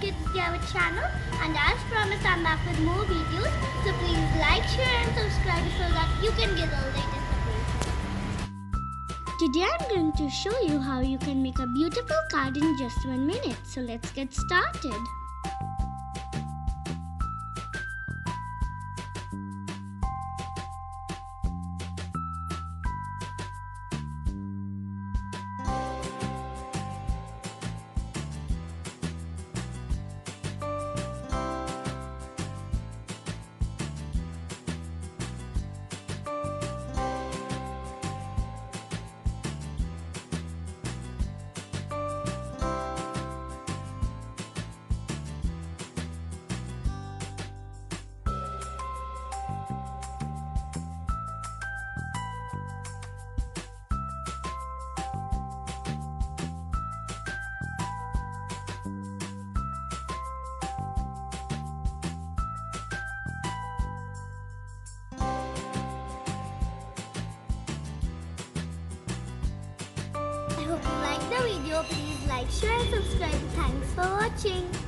Kids Our channel, and as promised I'm back with more videos, so please like, share and subscribe so that you can get the latest updates. Today I'm going to show you how you can make a beautiful card in just 1 minute, so let's get started. I hope you liked the video. Please like, share and subscribe. Thanks for watching.